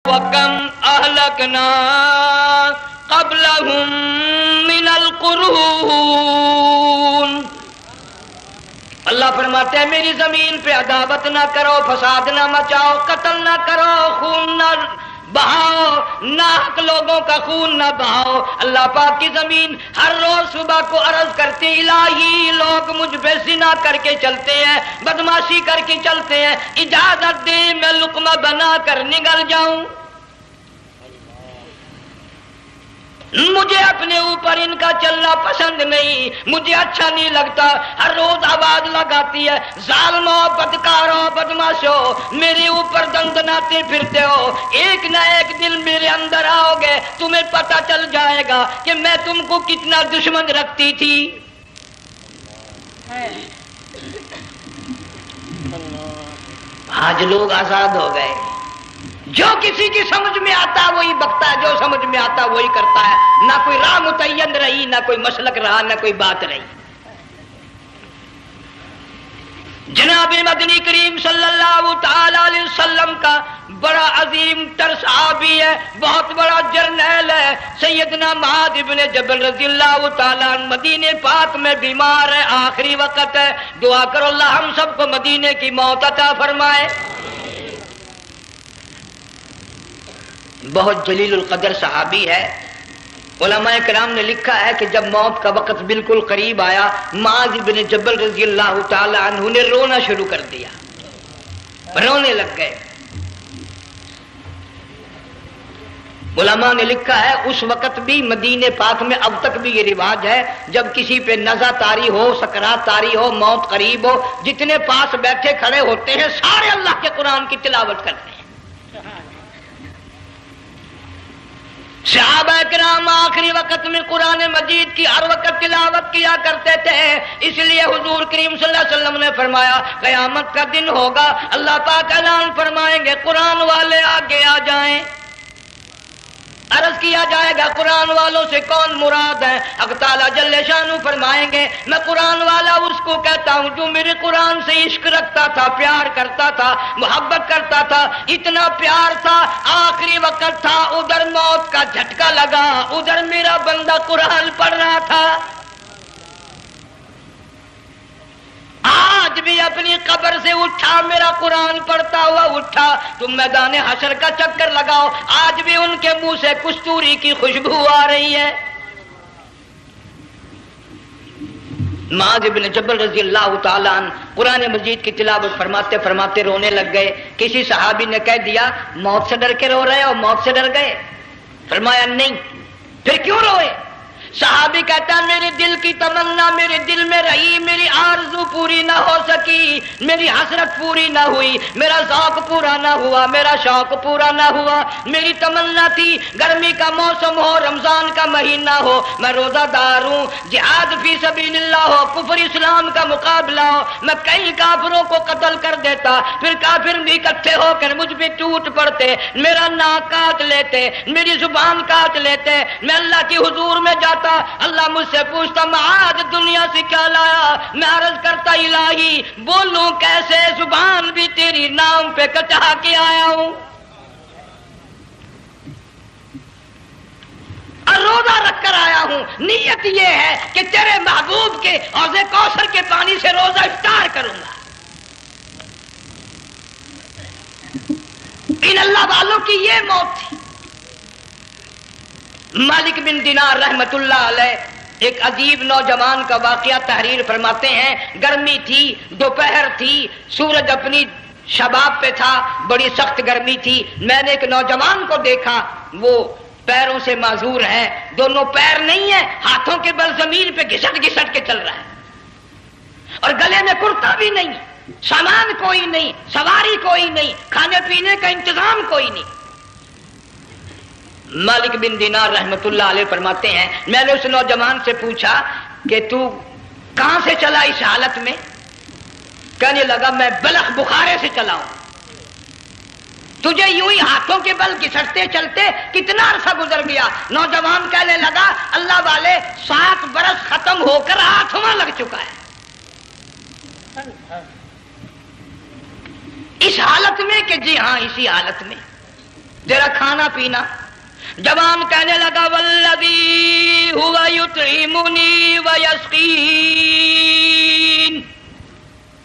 وَكَمْ أَهْلَكْنَا قَبْلَهُمْ مِنَ الْقُرُونِ۔ اللہ فرماتے ہیں میری زمین پہ عداوت نہ کرو، فساد نہ مچاؤ، قتل نہ کرو، خون نہ بہاؤ، ناحق لوگوں کا خون نہ بہاؤ۔ اللہ پاک کی زمین ہر روز صبح کو عرض کرتی الہی لوگ مجھ پہ زنا کر کے چلتے ہیں، بدماشی کر کے چلتے ہیں، اجازت دے میں لقمہ بنا کر نگل جاؤں۔ مجھے اپنے اوپر ان کا چلنا پسند نہیں، مجھے اچھا نہیں لگتا۔ ہر روز آواز لگاتی ہے ظالمو، بدکارو، بدماشو، میرے اوپر دندناتے پھرتے ہو، ایک نہ ایک دن میرے اندر آؤ گے، تمہیں پتہ چل جائے گا کہ میں تم کو کتنا دشمن رکھتی تھی۔ آج لوگ آزاد ہو گئے، جو کسی کی سمجھ میں آتا وہی بکتا ہے، جو سمجھ میں آتا وہی کرتا ہے، نہ کوئی راہ متعین رہی، نہ کوئی مسلک رہا، نہ کوئی بات رہی۔ جناب مدنی کریم صلی اللہ تعالی علیہ وسلم کا بڑا عظیم تر صحابی ہے، بہت بڑا جرنیل ہے، سیدنا معاذ ابن جبل رضی اللہ تعالی عنہ مدینے پاک میں بیمار ہے، آخری وقت ہے، دعا کرو اللہ ہم سب کو مدینے کی موت عطا فرمائے۔ بہت جلیل القدر صحابی ہے۔ علماء کرام نے لکھا ہے کہ جب موت کا وقت بالکل قریب آیا، معاذ بن جبل رضی اللہ تعالی عنہ نے رونا شروع کر دیا، رونے لگ گئے۔ علماء نے لکھا ہے اس وقت بھی مدینے پاک میں اب تک بھی یہ رواج ہے، جب کسی پہ نزع طاری ہو، سکرات طاری ہو، موت قریب ہو، جتنے پاس بیٹھے کھڑے ہوتے ہیں سارے اللہ کے قرآن کی تلاوت کرتے ہیں۔ صحابہ کرام آخری وقت میں قرآن مجید کی ہر وقت تلاوت کیا کرتے تھے، اس لیے حضور کریم صلی اللہ علیہ وسلم نے فرمایا قیامت کا دن ہوگا، اللہ پاک اعلان فرمائیں گے قرآن والے آگے آ جائیں۔ عرض کیا جائے گا قرآن والوں سے کون مراد ہے؟ حق تعالیٰ جل شانہ فرمائیں گے میں قرآن والا اس کو کہتا ہوں جو میرے قرآن سے عشق رکھتا تھا، پیار کرتا تھا، محبت کرتا تھا، اتنا پیار تھا آخری وقت تھا، ادھر موت کا جھٹکا لگا، ادھر میرا بندہ قرآن پڑھ رہا تھا، آج بھی اپنی قبر سے اٹھا، میرا قرآن پڑھتا ہوا اٹھا، تم میدان حشر کا چکر لگاؤ، آج بھی ان کے منہ سے کستوری کی خوشبو آ رہی ہے۔ معاذ بن جبل رضی اللہ تعالیٰ عنہ قرآن مجید کی تلاوت فرماتے فرماتے رونے لگ گئے۔ کسی صحابی نے کہہ دیا موت سے ڈر کے رو رہے ہو، موت سے ڈر گئے؟ فرمایا نہیں۔ پھر کیوں روئے؟ صحابی کہتا ہے میرے دل کی تمنا میرے دل میں رہی، میری آرزو پوری نہ ہو سکی، میری حسرت پوری نہ ہوئی، میرا ذوق پورا نہ ہوا، میرا شوق پورا نہ ہوا، میری تمنا تھی گرمی کا موسم ہو، رمضان کا مہینہ ہو، میں روزہ دار ہوں، جہاد فی سبیل اللہ ہو، کفر اسلام کا مقابلہ ہو، میں کئی کافروں کو قتل کر دیتا، پھر کافر بھی اکٹھے ہو کر مجھ پہ ٹوٹ پڑتے، میرا ناک کاٹ لیتے، میری زبان کاٹ لیتے، میں اللہ کی حضور میں جاتا، اللہ مجھ سے پوچھتا معاذ دنیا سے کیا لایا؟ میں عرض کرتا الہی بولوں کیسے، زبان بھی تیری نام پہ کٹا کے آیا ہوں، اور روزہ رکھ کر آیا ہوں، نیت یہ ہے کہ تیرے محبوب کے حوض کوثر کے پانی سے روزہ افطار کروں گا۔ ان اللہ والوں کی یہ موت تھی۔ مالک بن دینار رحمت اللہ علیہ ایک عجیب نوجوان کا واقعہ تحریر فرماتے ہیں، گرمی تھی، دوپہر تھی، سورج اپنی شباب پہ تھا، بڑی سخت گرمی تھی، میں نے ایک نوجوان کو دیکھا، وہ پیروں سے معذور ہے، دونوں پیر نہیں ہیں، ہاتھوں کے بل زمین پہ گھسٹ گھسٹ کے چل رہا ہے، اور گلے میں کرتا بھی نہیں، سامان کوئی نہیں، سواری کوئی نہیں، کھانے پینے کا انتظام کوئی نہیں۔ مالک بن دینار رحمت اللہ علیہ فرماتے ہیں میں نے اس نوجوان سے پوچھا کہ تو کہاں سے چلا اس حالت میں؟ کہنے لگا میں بلخ بخارے سے چلا ہوں۔ تجھے یوں ہی ہاتھوں کے بل گھسٹتے چلتے کتنا عرصہ گزر گیا؟ نوجوان کہنے لگا اللہ والے 7 برس ختم ہو کر ہاتھواں لگ چکا ہے، اس حالت میں کہ جی ہاں اسی حالت میں، تیرا کھانا کھانا پینا. جوان کہنے لگا والذی ہوا یطعمنی ویسقین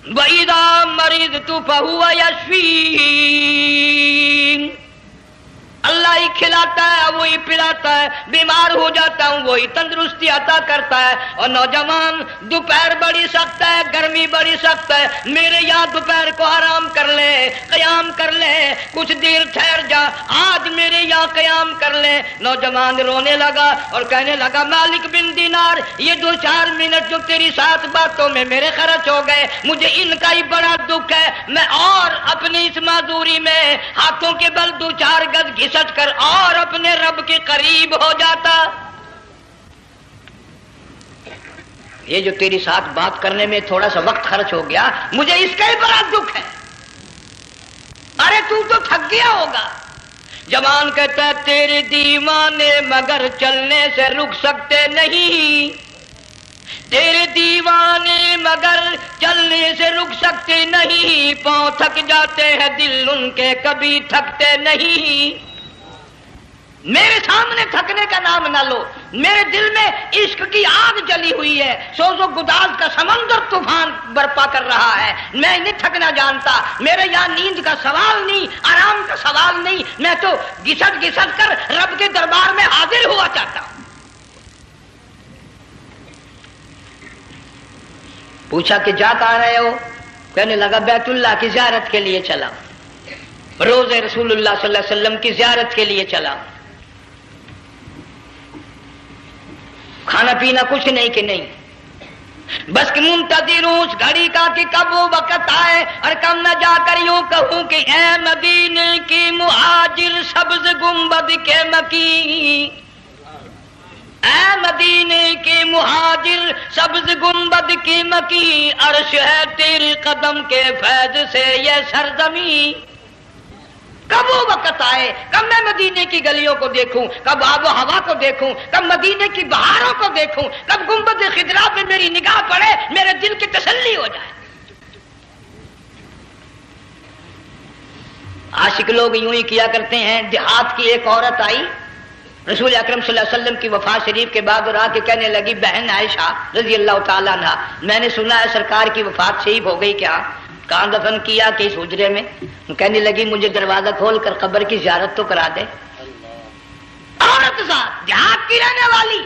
وَإِذَا مَرِضْتُ فَهُوَ يَشْفِينِ. اللہ ہی کھلاتا ہے, وہی پلاتا ہے, بیمار ہو جاتا ہوں وہی تندرستی عطا کرتا ہے. اور نوجوان دوپہر بڑی سخت ہے, گرمی بڑی سخت ہے, میرے یہاں دوپہر کو آرام کر لے, قیام کر لے, کچھ دیر ٹھہر جا, آج میرے یہاں قیام کر لے. نوجوان رونے لگا اور کہنے لگا مالک بن دینار, یہ 2-4 منٹ جو تیری ساتھ باتوں میں میرے خرچ ہو گئے, مجھے ان کا ہی بڑا دکھ ہے. میں اور اپنی اس معذوری میں ہاتھوں کے بل 2-4 گز گھسٹ کر اور اپنے رب کے قریب ہو جاتا. یہ جو تیری ساتھ بات کرنے میں تھوڑا سا وقت خرچ ہو گیا, مجھے اس کا ہی بڑا دکھ ہے. ارے تو تھک گیا ہوگا. جوان کہتا ہے تیرے دیوانے مگر چلنے سے رک سکتے نہیں, تیرے دیوانے مگر چلنے سے رک سکتے نہیں, پاؤں تھک جاتے ہیں دل ان کے کبھی تھکتے نہیں. میرے سامنے تھکنے کا نام نہ لو, میرے دل میں عشق کی آگ جلی ہوئی ہے, سوز و گداز کا سمندر طوفان برپا کر رہا ہے. میں نہیں تھکنا جانتا, میرے یہاں نیند کا سوال نہیں, آرام کا سوال نہیں, میں تو گھسٹ گھسٹ کر رب کے دربار میں حاضر ہوا چاہتا ہوں. پوچھا کہ جا کہاں رہے ہو؟ کہنے لگا بیت اللہ کی زیارت کے لیے چلا, روز رسول اللہ صلی اللہ علیہ وسلم کی زیارت کے لیے چلا. کھانا پینا کچھ نہیں کہ نہیں, بس کہ منتظر ہوں اس گھڑی کا کہ کب وہ وقت آئے اور کب میں جا کر یوں کہوں کہ اے مدینے کی مہاجر سبز گنبد کے مکی, اے مدینے کے مہاجر سبز گنبد کی مکی, عرش ہے تیرے قدم کے فیض سے یہ سرزمین. کب وہ وقت آئے, کب میں مدینے کی گلیوں کو دیکھوں, کب آب و ہوا کو دیکھوں, کب مدینے کی بہاروں کو دیکھوں, کب گنبد خضرا پہ میری نگاہ پڑے, میرے دل کی تسلی ہو جائے. عاشق لوگ یوں ہی کیا کرتے ہیں. دیہات کی ایک عورت آئی رسول اکرم صلی اللہ علیہ وسلم کی وفات شریف کے بعد اور آ کے کہنے لگی بہن عائشہ رضی اللہ تعالیٰ عنہا, میں نے سنا ہے سرکار کی وفات شریف ہو گئی, کیا کہاں دفن کیا کہ اس حجرے میں؟ کہنے لگی مجھے دروازہ کھول کر قبر کی زیارت تو کرا دے. عورت صاحب دیہات کی رہنے والی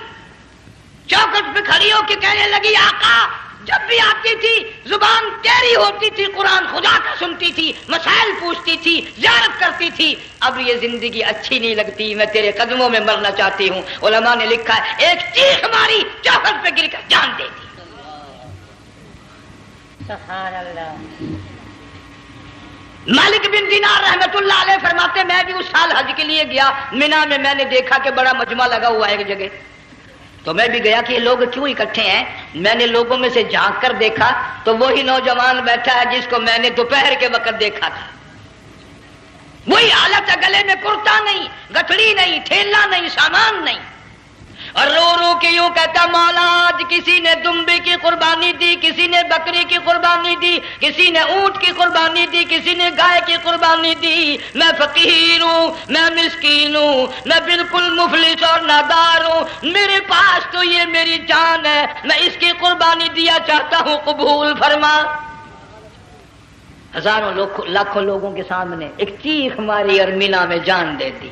چوکھٹ پہ کھڑی ہو کے کہنے لگی آقا جب بھی آتی تھی زبان تیری ہوتی تھی, قرآن خدا کا سنتی تھی, مسائل پوچھتی تھی, زیارت کرتی تھی, اب یہ زندگی اچھی نہیں لگتی, میں تیرے قدموں میں مرنا چاہتی ہوں. علماء نے لکھا ہے ایک چیخ ماری, چوکھٹ پہ گر کر جان دے دی. سبحان اللہ. مالک بن دینار رحمت اللہ علیہ فرماتے میں بھی اس سال حج کے لیے گیا, مینا میں میں نے دیکھا کہ بڑا مجمع لگا ہوا ہے ایک جگہ, تو میں بھی گیا کہ یہ لوگ کیوں اکٹھے ہیں. میں نے لوگوں میں سے جھانک کر دیکھا تو وہی نوجوان بیٹھا ہے جس کو میں نے دوپہر کے وقت دیکھا تھا. وہی حالت ہے, گلے میں کرتا نہیں, گٹھڑی نہیں, تھیلا نہیں, سامان نہیں, اور رو رو کے یوں کہتا مولا آج کسی نے دمبے کی قربانی دی, کسی نے بکری کی قربانی دی, کسی نے اونٹ کی قربانی دی, کسی نے گائے کی قربانی دی. میں فقیر ہوں, میں مسکین ہوں, میں بالکل مفلس اور نادار ہوں, میرے پاس تو یہ میری جان ہے, میں اس کی قربانی دیا چاہتا ہوں, قبول فرما. ہزاروں لاکھوں لوگوں کے سامنے ایک چیخ ماری اور مینا میں جان دے دی.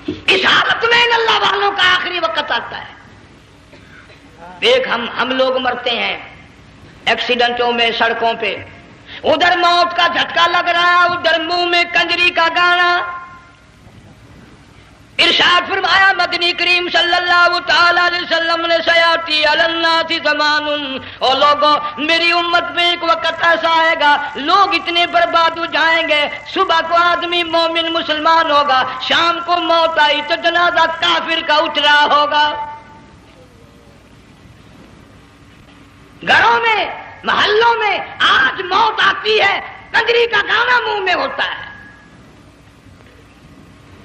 اس حالت میں ان اللہ والوں کا آخری وقت آتا ہے. ایک ہم لوگ مرتے ہیں ایکسیڈنٹوں میں, سڑکوں پہ, ادھر موت کا جھٹکا لگ رہا, ادھر منہ میں کنجری کا گانا. ارشاد فرمایا مدنی کریم صلی اللہ تعالی علیہ وسلم نے سیاتی علی الناس زمان, اور لوگوں میری امت میں ایک وقت ایسا آئے گا لوگ اتنے برباد ہو جائیں گے, صبح کو آدمی مومن مسلمان ہوگا, شام کو موت آئی تو جنازہ کافر کا اٹھ رہا ہوگا. گھروں میں محلوں میں آج موت آتی ہے, کنجری کا گانا منہ میں ہوتا ہے.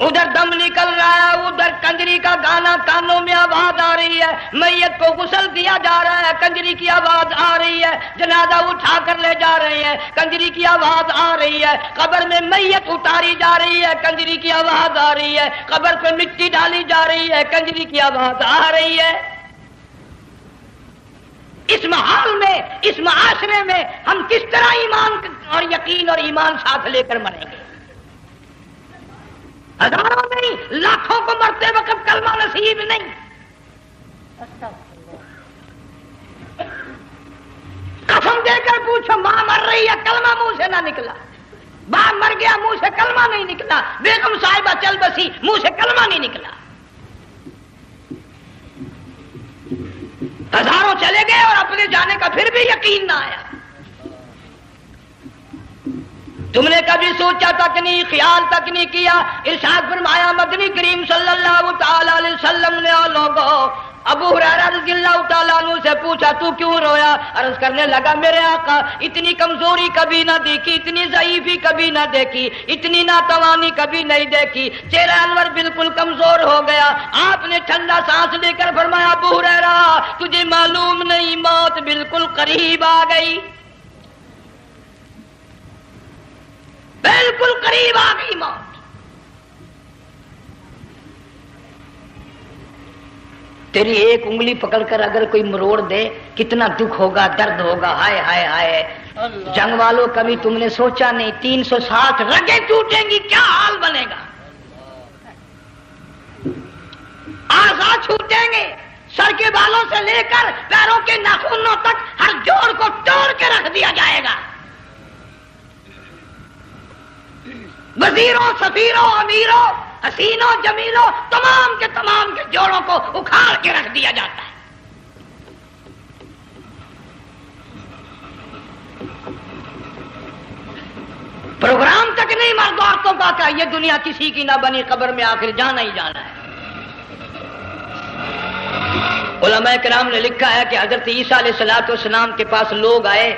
ادھر دم نکل رہا ہے، ادھر کنجری کا گانا کانوں میں آواز آ رہی ہے، میت کو غسل دیا جا رہا ہے، کنجری کی آواز آ رہی ہے، جنازہ اٹھا کر لے جا رہے ہیں، کنجری کی آواز آ رہی ہے، قبر میں میت اتاری جا رہی ہے، کنجری کی آواز آ رہی ہے، قبر پہ مٹی ڈالی جا رہی ہے، کنجری کی آواز آ رہی ہے۔ اس ماحول میں، اس معاشرے میں ہم کس طرح ایمان اور یقین اور ایمان ساتھ لے کر مریں گے؟ ہزاروں نہیں، لاکھوں کو مرتے وقت کلمہ نصیب نہیں۔ قسم دے کر پوچھو، ماں مر رہی ہے، کلمہ منہ سے نہ نکلا، باپ مر گیا، منہ سے کلمہ نہیں نکلا، بیگم صاحبہ چل بسی، منہ سے کلمہ نہیں نکلا۔ ہزاروں چلے گئے اور اپنے جانے کا پھر بھی یقین نہ آیا۔ تم نے کبھی سوچا تک نہیں، خیال تک نہیں کیا؟ ارشاد فرمایا مدنی کریم صلی اللہ تعالی علیہ وسلم نے لوگوں ابو ہریرہ رضی اللہ تعالیٰ عنہ سے پوچھا تو کیوں رویا؟ عرض کرنے لگا میرے آقا اتنی کمزوری کبھی نہ دیکھی، اتنی ضعیفی کبھی نہ دیکھی، اتنی ناتوانی کبھی نہیں دیکھی، چہرہ انور بالکل کمزور ہو گیا۔ آپ نے ٹھنڈا سانس لے کر فرمایا ابو ہریرہ تجھے معلوم نہیں موت بالکل قریب آ گئی، بالکل قریب آ گئی موت۔ تیری ایک انگلی پکڑ کر اگر کوئی مروڑ دے کتنا دکھ ہوگا، درد ہوگا، ہائے ہائے ہائے۔ جنگ والوں کبھی تم نے سوچا نہیں 360 رگیں ٹوٹیں گی کیا حال بنے گا، اعضاء چھوٹیں گے، سر کے بالوں سے لے کر پیروں کے ناخنوں تک ہر جوڑ کو توڑ کے رکھ دیا جائے گا، وزیروں، سفیروں، امیروں، حسینوں، جمیلوں، تمام کے جوڑوں کو اکھاڑ کے رکھ دیا جاتا ہے۔ پروگرام تک نہیں مرد عورتوں کا کہ یہ دنیا کسی کی نہ بنی، قبر میں آخر جانا ہی جانا ہے۔ علماء کرام نے لکھا ہے کہ حضرت عیسیٰ علیہ السلام کے پاس لوگ آئے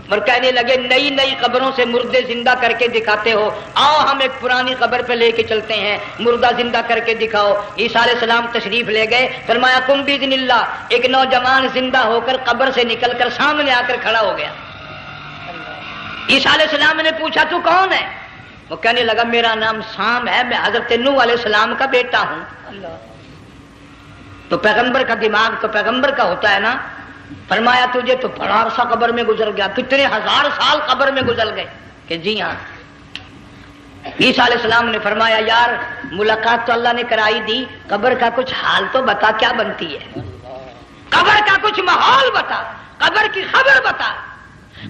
اور کہنے لگے نئی نئی قبروں سے مردے زندہ کر کے دکھاتے ہو، آؤ ہم ایک پرانی قبر پہ لے کے چلتے ہیں، مردہ زندہ کر کے دکھاؤ۔ عیسیٰ علیہ السلام تشریف لے گئے، فرمایا قم باذن اللہ، ایک نوجوان زندہ ہو کر قبر سے نکل کر سامنے آ کر کھڑا ہو گیا۔ عیسیٰ علیہ السلام نے پوچھا تو کون ہے؟ وہ کہنے لگا میرا نام سام ہے، میں حضرت نوح علیہ السلام کا بیٹا ہوں۔ تو پیغمبر کا دماغ تو پیغمبر کا ہوتا ہے نا۔ فرمایا تجھے تو بڑا عرصہ قبر میں گزر گیا، کتنے ہزار سال قبر میں گزر گئے؟ کہ جی ہاں۔ عیسیٰ علیہ السلام نے فرمایا یار ملاقات تو اللہ نے کرائی دی، قبر کا کچھ حال تو بتا کیا بنتی ہے، قبر کا کچھ ماحول بتا، قبر کی خبر بتا۔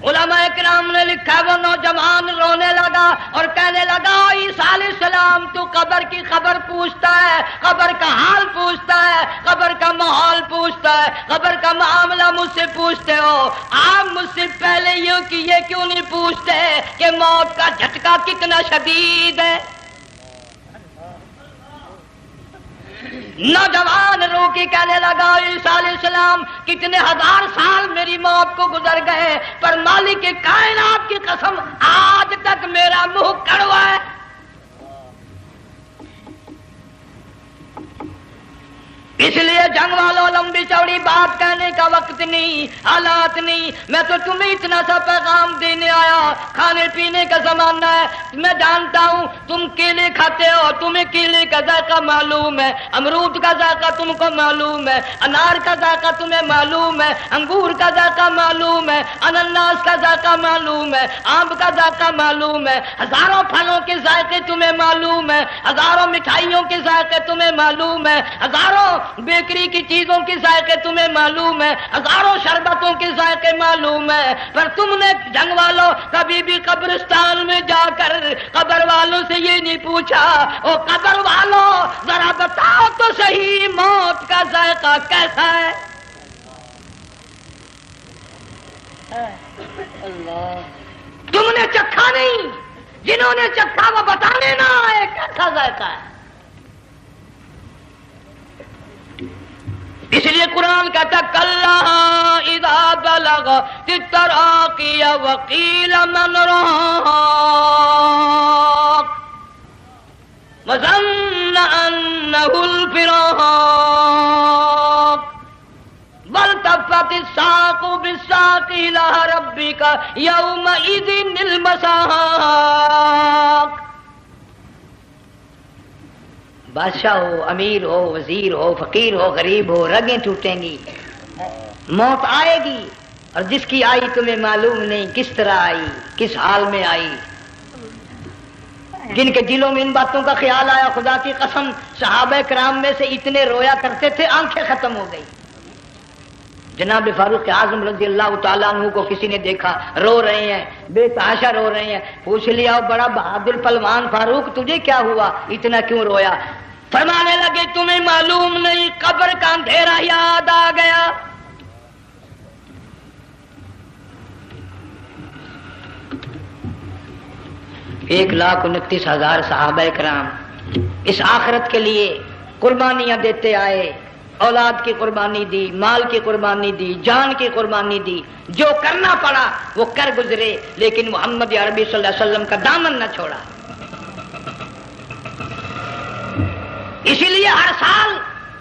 علماء کرام نے لکھا وہ نوجوان رونے لگا اور کہنے لگا عیسیٰ علیہ السلام تو قبر کی خبر پوچھتا ہے، قبر کا حال پوچھتا ہے، قبر کا ماحول پوچھتا ہے، قبر کا معاملہ مجھ سے پوچھتے ہو، آپ مجھ سے پہلے یہ کیوں نہیں پوچھتے کہ موت کا جھٹکا کتنا شدید ہے؟ نوجوان رو کے کہنے لگا عیسیٰ علیہ السلام کتنے ہزار سال میری موت کو گزر گئے، پر مالک کائنات کی قسم آج تک میرا منہ کڑوا ہے۔ اس لیے جنگ والوں لمبی چوڑی بات کہنے کا وقت نہیں، حالات نہیں، میں تو تمہیں اتنا سا پیغام دینے آیا، کھانے پینے کا زمانہ ہے، میں جانتا ہوں تم کیلے کھاتے ہو، تمہیں کیلے کا ذائقہ معلوم ہے، امرود کا ذائقہ تم کو معلوم ہے، انار کا ذائقہ تمہیں معلوم ہے، انگور کا ذائقہ معلوم ہے، انناس کا ذائقہ معلوم ہے، آم کا ذائقہ معلوم ہے، ہزاروں پھلوں کے ذائقے تمہیں معلوم ہے، ہزاروں مٹھائیوں کے ذائقے تمہیں معلوم ہے، ہزاروں بیکری کی چیزوں کے ذائقے تمہیں معلوم ہے، ہزاروں شربتوں کے ذائقے معلوم ہے، پر تم نے جنگ والوں کبھی بھی قبرستان میں جا کر قبر والوں سے یہ نہیں پوچھا او قبر والوں ذرا بتاؤ تو صحیح موت کا ذائقہ کیسا ہے؟ تم نے چکھا نہیں، جنہوں نے چکھا وہ بتانے نہ آئے کیسا ذائقہ ہے۔ اس لیے قرآن کہتا کلا اذا بلغت التراقی وقیل من راق، وظن أنه الفراق والتفت الساق بالساق إلى ربك يومئذ المساق. بادشاہ ہو، امیر ہو، وزیر ہو، فقیر ہو، غریب ہو، رگیں ٹوٹیں گی، موت آئے گی، اور جس کی آئی تمہیں معلوم نہیں کس طرح آئی، کس حال میں آئی. جن کے دلوں میں ان باتوں کا خیال آیا، خدا کی قسم صحابہ کرام میں سے اتنے رویا کرتے تھے آنکھیں ختم ہو گئی. جناب فاروق اعظم رضی اللہ تعالیٰ عنہ کو کسی نے دیکھا رو رہے ہیں، بے تحاشا رو رہے ہیں. پوچھ لیا بڑا بہادر پہلوان فاروق تجھے کیا ہوا، اتنا کیوں رویا؟ فرمانے لگے تمہیں معلوم نہیں، قبر کا اندھیرا یاد آ گیا. 1,29,000 صحابہ کرام اس آخرت کے لیے قربانیاں دیتے آئے، اولاد کی قربانی دی، مال کی قربانی دی، جان کی قربانی دی، جو کرنا پڑا وہ کر گزرے، لیکن محمد عربی صلی اللہ علیہ وسلم کا دامن نہ چھوڑا. اسی لیے ہر سال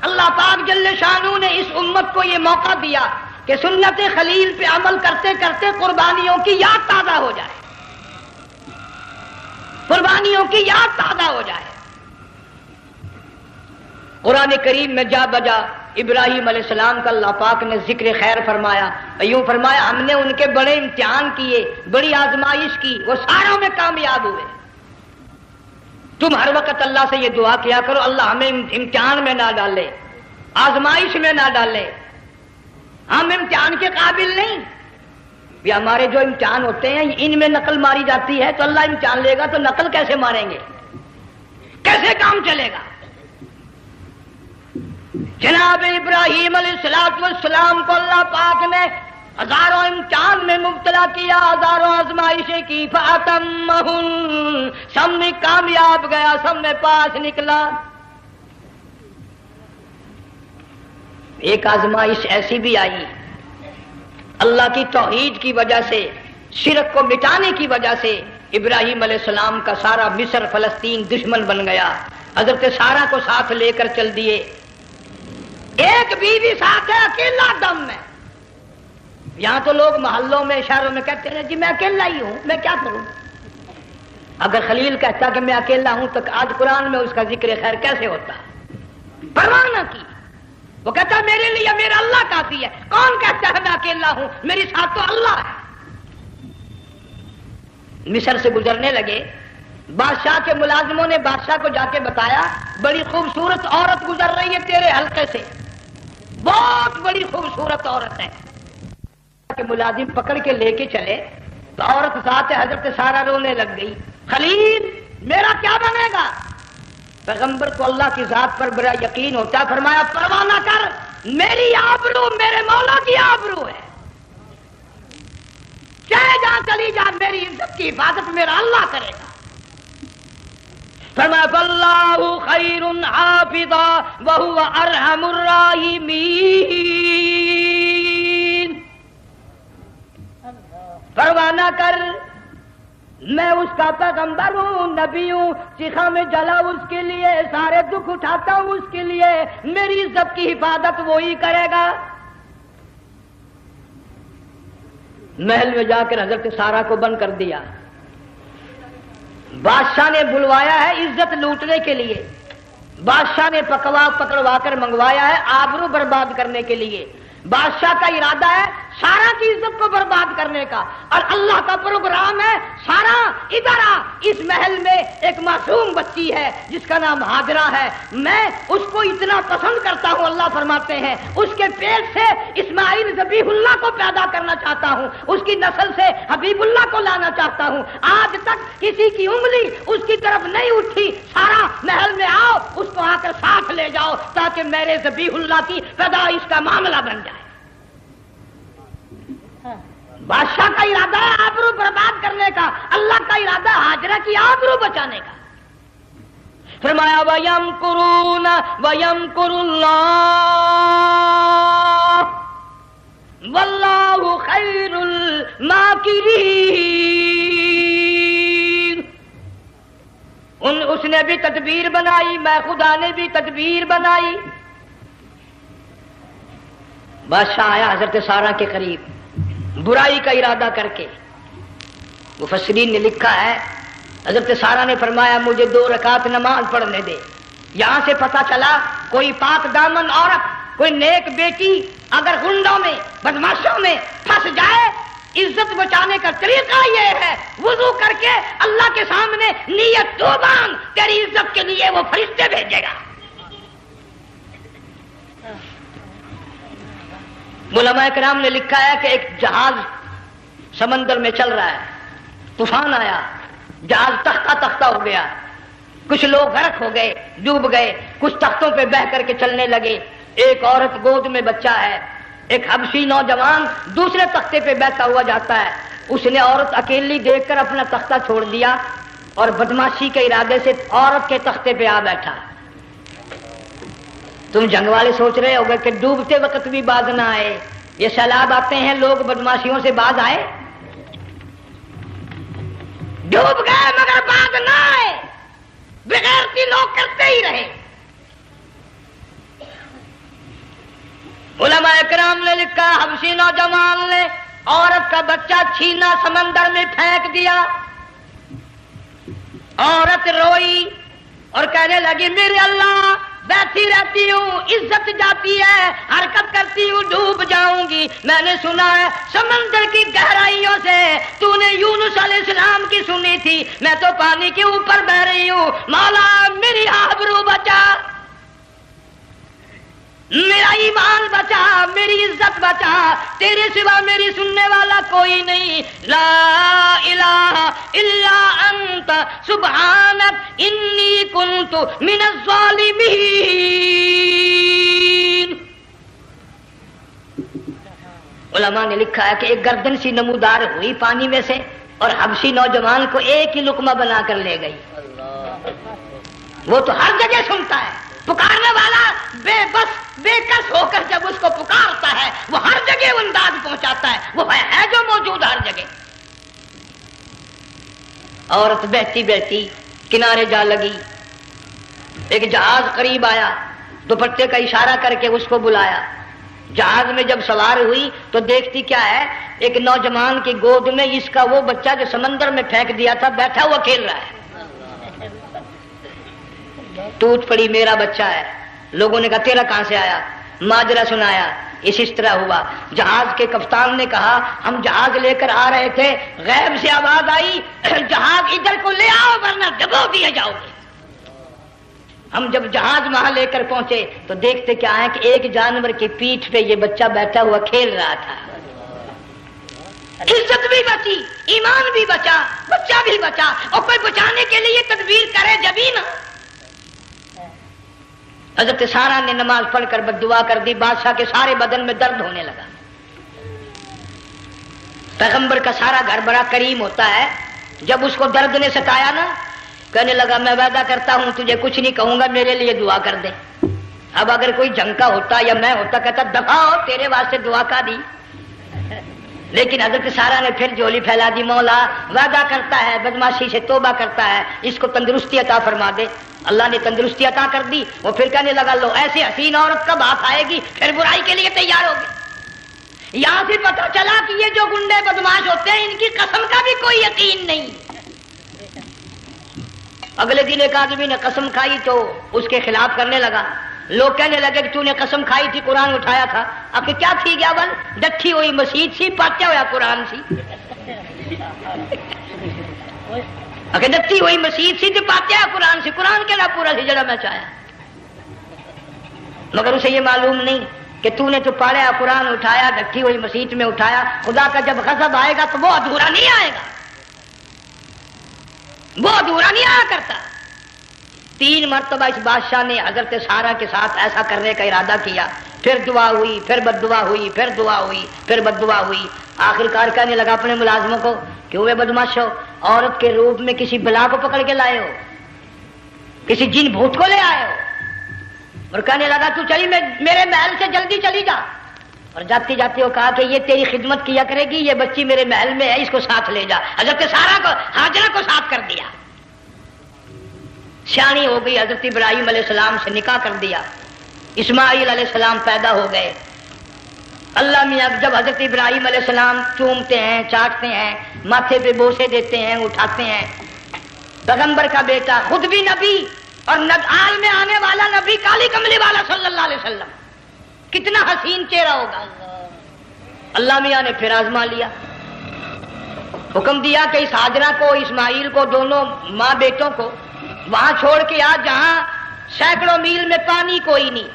اللہ پاک جل شانہ نے اس امت کو یہ موقع دیا کہ سنت خلیل پہ عمل کرتے کرتے قربانیوں کی یاد تازہ ہو جائے، قربانیوں کی یاد تازہ ہو جائے. قرآن کریم میں جا بجا ابراہیم علیہ السلام کا اللہ پاک نے ذکر خیر فرمایا، یوں فرمایا ہم نے ان کے بڑے امتحان کیے، بڑی آزمائش کی، وہ ساروں میں کامیاب ہوئے. تم ہر وقت اللہ سے یہ دعا کیا کرو اللہ ہمیں امتحان میں نہ ڈالے، آزمائش میں نہ ڈالے. ہم امتحان کے قابل نہیں. یہ ہمارے جو امتحان ہوتے ہیں ان میں نقل ماری جاتی ہے، تو اللہ امتحان لے گا تو نقل کیسے ماریں گے، کیسے کام چلے گا؟ جناب ابراہیم علیہ السلام کو اللہ پاک نے ہزاروں امتحان میں مبتلا کیا، ہزاروں آزمائشیں کی، فَأَتَمَّهُنْ سب میں کامیاب گیا، سب میں پاس نکلا. ایک آزمائش ایسی بھی آئی اللہ کی توحید کی وجہ سے، شرک کو مٹانے کی وجہ سے ابراہیم علیہ السلام کا سارا مصر فلسطین دشمن بن گیا. حضرت سارہ کو ساتھ لے کر چل دیے، ایک بیوی ساتھ ہے اکیلا دم میں. یہاں تو لوگ محلوں میں شہروں میں کہتے ہیں جی میں اکیلا ہی ہوں، میں کیا کروں. اگر خلیل کہتا کہ میں اکیلا ہوں تو آج قرآن میں اس کا ذکر خیر کیسے ہوتا؟ پرواہ نہ کی. وہ کہتا میرے لیے میرا اللہ کافی ہے. کون کہتا ہے میں اکیلا ہوں، میری ساتھ تو اللہ ہے. مصر سے گزرنے لگے، بادشاہ کے ملازموں نے بادشاہ کو جا کے بتایا بڑی خوبصورت عورت گزر رہی ہے تیرے حلقے سے، بہت بڑی خوبصورت عورت ہے. کہ ملازم پکڑ کے لے کے چلے تو عورت ساتھ حضرت سارہ رونے لگ گئی. خلیل میرا کیا بنے گا؟ پیغمبر کو اللہ کی ذات پر بڑا یقین ہوتا، فرمایا پرواہ نہ کر، میری آبرو میرے مولا کی آبرو ہے، چاہے جہاں چلی جا میری عزت کی حفاظت میرا اللہ کرے گا. فرمایا فاللہ خیر حافظا وہو ارحم الراحمین. پرواہ نہ کر، میں اس کا پیغمبر ہوں، نبی ہوں، چیخا میں جلا اس کے لیے، سارے دکھ اٹھاتا ہوں اس کے لیے، میری عزت کی حفاظت وہی کرے گا. محل میں جا کر حضرت سارہ کو بند کر دیا. بادشاہ نے بلوایا ہے عزت لوٹنے کے لیے، بادشاہ نے پکڑوا کر منگوایا ہے آبرو برباد کرنے کے لیے. بادشاہ کا ارادہ ہے سارا کی عزت کو برباد کرنے کا، اور اللہ کا پروگرام ہے سارا ادھر آ، اس محل میں ایک معصوم بچی ہے جس کا نام ہاجرہ ہے، میں اس کو اتنا پسند کرتا ہوں، اللہ فرماتے ہیں اس کے پیٹ سے اسماعیل ذبیح اللہ کو پیدا کرنا چاہتا ہوں، اس کی نسل سے حبیب اللہ کو لانا چاہتا ہوں. آج تک کسی کی انگلی اس کی طرف نہیں اٹھی. سارا محل میں آؤ، اس کو آ کر ساتھ لے جاؤ تاکہ میرے ذبیح اللہ کی پیدائش کا معاملہ بن جائے. بادشاہ کا ارادہ ہے آبرو برباد کرنے کا، اللہ کا ارادہ ہے ہاجرہ کی آبرو بچانے کا. فرمایا وَيَمْكُرُونَ وَيَمْكُرُ اللَّهُ وَاللَّهُ خَيْرُ الْمَاكِرِينَ. اس نے بھی تدبیر بنائی، میں خدا نے بھی تدبیر بنائی۔ بادشاہ آیا حضرت سارہ کے قریب برائی کا ارادہ کر کے۔ مفسرین نے لکھا ہے حضرت سارہ نے فرمایا مجھے 2 رکعت نماز پڑھنے دے۔ یہاں سے پتہ چلا کوئی پاک دامن عورت، کوئی نیک بیٹی اگر غنڈوں میں بدماشوں میں پھنس جائے، عزت بچانے کا طریقہ یہ ہے وضو کر کے اللہ کے سامنے نیت تو مانگ، تیری عزت کے لیے وہ فرشتے بھیجے گا۔ علماء کرام نے لکھا ہے کہ ایک جہاز سمندر میں چل رہا ہے، طوفان آیا، جہاز تختہ تختہ ہو گیا، کچھ لوگ غرق ہو گئے، ڈوب گئے، کچھ تختوں پہ بہ کر کے چلنے لگے۔ ایک عورت گود میں بچہ ہے، ایک حبشی نوجوان دوسرے تختے پہ بیٹھا ہوا جاتا ہے۔ اس نے عورت اکیلی دیکھ کر اپنا تختہ چھوڑ دیا اور بدماشی کے ارادے سے عورت کے تختے پہ آ بیٹھا۔ تم جنگ والے سوچ رہے ہوگے کہ ڈوبتے وقت بھی باز نہ آئے، یہ سیلاب آتے ہیں لوگ بدماشیوں سے باز آئے؟ ڈوب گئے مگر باز نہ آئے، بغیرتی لوگ کرتے ہی رہے۔ علماء کرام نے لکھا حبشی نوجوان نے عورت کا بچہ چھینا سمندر میں پھینک دیا۔ عورت روئی اور کہنے لگی میرے اللہ بیٹھی رہتی ہوں، عزت جاتی ہے، حرکت کرتی ہوں، ڈوب جاؤں گی۔ میں نے سنا ہے سمندر کی گہرائیوں سے تو نے یونس علیہ السلام کی سنی تھی، میں تو پانی کے اوپر بہ رہی ہوں، مولا میری آبرو بچا، میرا ایمان بچا، میری عزت بچا، تیرے سوا میری سننے والا کوئی نہیں، لا الہ الا انت سبحانک انی کنت من الظالمین۔ علماء نے لکھا ہے کہ ایک گردن سی نمودار ہوئی پانی میں سے اور حبشی نوجوان کو ایک ہی لقمہ بنا کر لے گئی۔ وہ تو ہر جگہ سنتا ہے، پکارنے والا بے بس بے کس ہو کر جب اس کو پکارتا ہے وہ ہر جگہ انداز پہنچاتا ہے، وہ ہے جو موجود ہر جگہ۔ عورت بہتی بہتی کنارے جا لگی، ایک جہاز قریب آیا، دوپٹے کا اشارہ کر کے اس کو بلایا۔ جہاز میں جب سوار ہوئی تو دیکھتی کیا ہے، ایک نوجوان کی گود میں اس کا وہ بچہ جو سمندر میں پھینک دیا تھا بیٹھا ہوا کھیل رہا ہے۔ ٹوٹ پڑی میرا بچہ ہے۔ لوگوں نے کہا تیرا کہاں سے آیا؟ ماجرا سنایا، اس طرح ہوا۔ جہاز کے کپتان نے کہا ہم جہاز لے کر آ رہے تھے، غیب سے آواز آئی جہاز ادھر کو لے آؤ ورنہ ڈبو دیے جاؤ گے۔ ہم جب جہاز وہاں لے کر پہنچے تو دیکھتے کیا ہے کہ ایک جانور کی پیٹھ پہ یہ بچہ بیٹھا ہوا کھیل رہا تھا۔ عزت بھی بچی، ایمان بھی بچا، بچہ بھی بچا، اور کوئی بچانے کے لیے تدبیر کرے جبھی نا۔ حضرت سارہ نے نماز پڑھ کر بد دعا کر دی، بادشاہ کے سارے بدن میں درد ہونے لگا۔ پیغمبر کا سارا گھر بڑا کریم ہوتا ہے، جب اس کو درد نے ستایا نا کہنے لگا میں وعدہ کرتا ہوں تجھے کچھ نہیں کہوں گا، میرے لیے دعا کر دے۔ اب اگر کوئی جنگ کا ہوتا یا میں ہوتا کہتا دفع ہو تیرے واسطے دعا کا دی، لیکن حضرت سارہ نے پھر جولی پھیلا دی، مولا وعدہ کرتا ہے بدماشی سے توبہ کرتا ہے، اس کو تندرستی عطا فرما دے۔ اللہ نے تندرستی عطا کر دی۔ وہ پھر کہنے لگا لو ایسی حسین عورت کب آپ آئے گی، پھر برائی کے لیے تیار ہوگی۔ یہاں سے پتہ چلا کہ یہ جو گنڈے بدماش ہوتے ہیں ان کی قسم کا بھی کوئی یقین نہیں۔ اگلے دن ایک آدمی نے قسم کھائی تو اس کے خلاف کرنے لگا۔ لوگ کہنے لگے کہ تو نے قسم کھائی تھی، قرآن اٹھایا تھا، اب کیا تھی گیا بل ڈٹھی ہوئی مسجد سی، پاٹیا ہوا قرآن سی، اگر ڈٹھی ہوئی مسجد سی تو پاٹیا قرآن سی، قرآن کے نا پورا سی جڑا میں چاہیا، مگر اسے یہ معلوم نہیں کہ تو نے تو پاڑیا قرآن اٹھایا، ڈٹھی ہوئی مسجد میں اٹھایا۔ خدا کا جب غضب آئے گا تو وہ ادھورا نہیں آئے گا، وہ ادھورا نہیں آیا کرتا۔ 3 مرتبہ اس بادشاہ نے حضرت سارہ کے ساتھ ایسا کرنے کا ارادہ کیا، پھر دعا ہوئی، پھر بد دعا ہوئی، پھر دعا ہوئی، پھر بد دعا ہوئی۔ آخر کار کہنے لگا اپنے ملازموں کو کہ ہوئے بدماش ہو، عورت کے روپ میں کسی بلا کو پکڑ کے لائے ہو، کسی جن بھوت کو لے آئے ہو، اور کہنے لگا تو چلی میرے محل سے جلدی چلی جا، اور جاتی جاتی وہ کہا کہ یہ تیری خدمت کیا کرے گی، یہ بچی میرے محل میں ہے، اس کو ساتھ لے جا۔ حضرت سارہ کو، ہاجرہ کو ساتھ کر دیا۔ سیانی ہو گئی، حضرت ابراہیم علیہ السلام سے نکاح کر دیا، اسماعیل علیہ السلام پیدا ہو گئے۔ اللہ میاں جب حضرت ابراہیم علیہ السلام چومتے ہیں، چاٹتے ہیں، ماتھے پہ بوسے دیتے ہیں، اٹھاتے ہیں، پیغمبر کا بیٹا، خود بھی نبی اور آل میں آنے والا نبی، کالی کملی والا صلی اللہ علیہ وسلم، کتنا حسین چہرہ ہوگا۔ اللہ میاں نے پھر آزما لیا، حکم دیا کہ اس ہاجرہ کو، اسماعیل کو، دونوں ماں بیٹوں کو وہاں چھوڑ کے آ جہاں سینکڑوں میل میں پانی کوئی نہیں،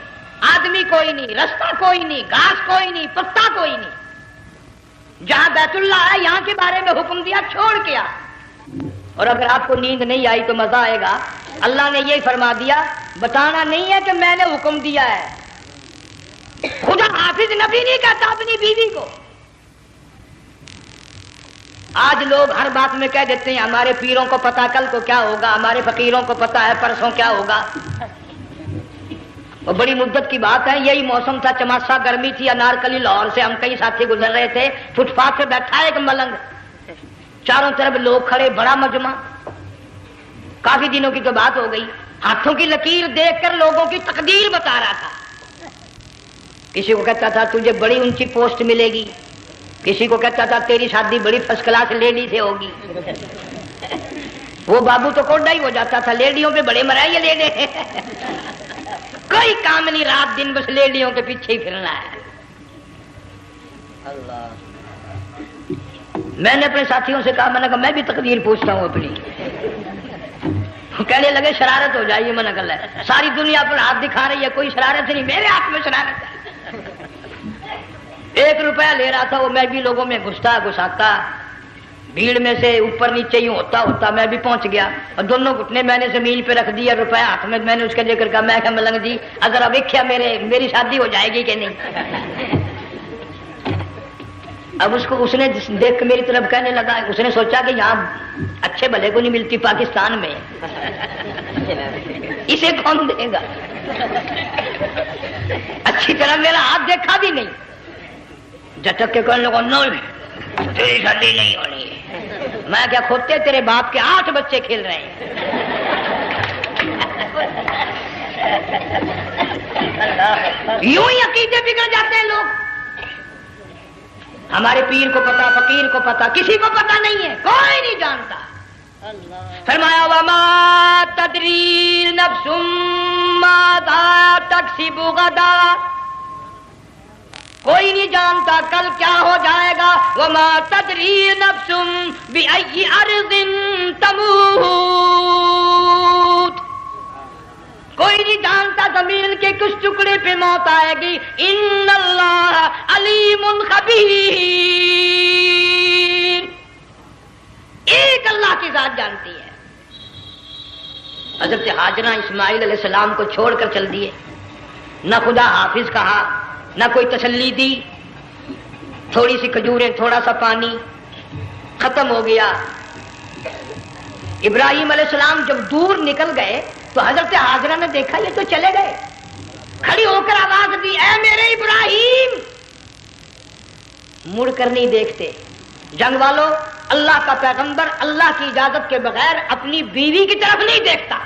آدمی کوئی نہیں، رستہ کوئی نہیں، گھاس کوئی نہیں، پتا کوئی نہیں، جہاں بیت اللہ ہے یہاں کے بارے میں حکم دیا، چھوڑ کے آ۔ اور اگر آپ کو نیند نہیں آئی تو مزہ آئے گا، اللہ نے یہی فرما دیا، بتانا نہیں ہے کہ میں نے حکم دیا ہے۔ خدا حافظ نبی نہیں کہتا اپنی بیوی کو۔ آج لوگ ہر بات میں کہہ دیتے ہیں ہمارے پیروں کو پتا کل کو کیا ہوگا، ہمارے فقیروں کو پتا ہے پرسوں کیا ہوگا۔ اور بڑی مدت کی بات ہے، یہی موسم تھا، چماسا گرمی تھی، انارکلی لاہور سے ہم کئی ساتھی گزر رہے تھے، فٹ پاتھ پہ بیٹھا ایک ملنگ، چاروں طرف لوگ کھڑے، بڑا مجمع، کافی دنوں کی تو بات ہو گئی، ہاتھوں کی لکیر دیکھ کر لوگوں کی تقدیر بتا رہا تھا۔ کسی کو کہتا تھا تجھے بڑی اونچی پوسٹ ملے گی، کسی کو کہتا تھا تیری شادی بڑی فرسٹ کلاس لیڈی سے ہوگی۔ وہ بابو تو کوڈا ہی ہو جاتا تھا، لیڈیوں پہ بڑے مرائے یہ لیڈے، کوئی کام نہیں، رات دن بس لیڈیوں کے پیچھے ہی پھرنا ہے۔ اللہ، میں نے اپنے ساتھیوں سے کہا، میں نے کہا میں بھی تقدیر پوچھتا ہوں اپنی۔ کہنے لگے شرارت ہو جائے گی، میں نے کہا ساری دنیا پر ہاتھ دکھا رہی ہے، کوئی شرارت نہیں، میرے ہاتھ میں شرارت ہے۔ 1 روپیہ لے رہا تھا وہ، میں بھی لوگوں میں گھساتا، بھیڑ میں سے اوپر نیچے ہی ہوتا میں بھی پہنچ گیا، اور دونوں گھٹنے میں نے زمین پہ رکھ دیا، روپیہ ہاتھ میں، میں نے اس کے لے کر کہا، میں کہا ملنگ جی اگر اب دیکھا میری شادی ہو جائے گی کہ نہیں؟ اب اس نے دیکھ کے میری طرف کہنے لگا، اس نے سوچا کہ یہاں اچھے بھلے کو نہیں ملتی پاکستان میں، اسے کون دے گا؟ اچھی طرح میرا ہاتھ دیکھا بھی نہیں، جھٹک کے کہنے لگا نہیں تیری شادی نہیں ہونی ہے۔ میں کیا کھوتے تیرے باپ کے 8 بچے کھیل رہے ہیں۔ یوں ہی عقیدے بگڑ جاتے ہیں لوگ۔ ہمارے پیر کو پتا، فقیر کو پتا، کسی کو پتا نہیں ہے، کوئی نہیں جانتا۔ فرمایا وما تدری نفس ماذا تکسب غدا، کوئی نہیں جانتا کل کیا ہو جائے گا۔ وما تدری نفس بأي أرض تموت، کوئی نہیں جانتا زمین کے کس ٹکڑے پہ موت آئے گی۔ ان اللہ علیم خبیر، ایک اللہ کی ذات جانتی ہے۔ حضرت ہاجرہ اسماعیل علیہ السلام کو چھوڑ کر چل دیے، نہ خدا حافظ کہا، نہ کوئی تسلی دی، تھوڑی سی کھجوریں، تھوڑا سا پانی، ختم ہو گیا۔ ابراہیم علیہ السلام جب دور نکل گئے تو حضرت ہاجرہ نے دیکھا یہ تو چلے گئے، کھڑی ہو کر آواز دی، اے میرے ابراہیم۔ مڑ کر نہیں دیکھتے۔ جنگ والوں، اللہ کا پیغمبر اللہ کی اجازت کے بغیر اپنی بیوی کی طرف نہیں دیکھتا،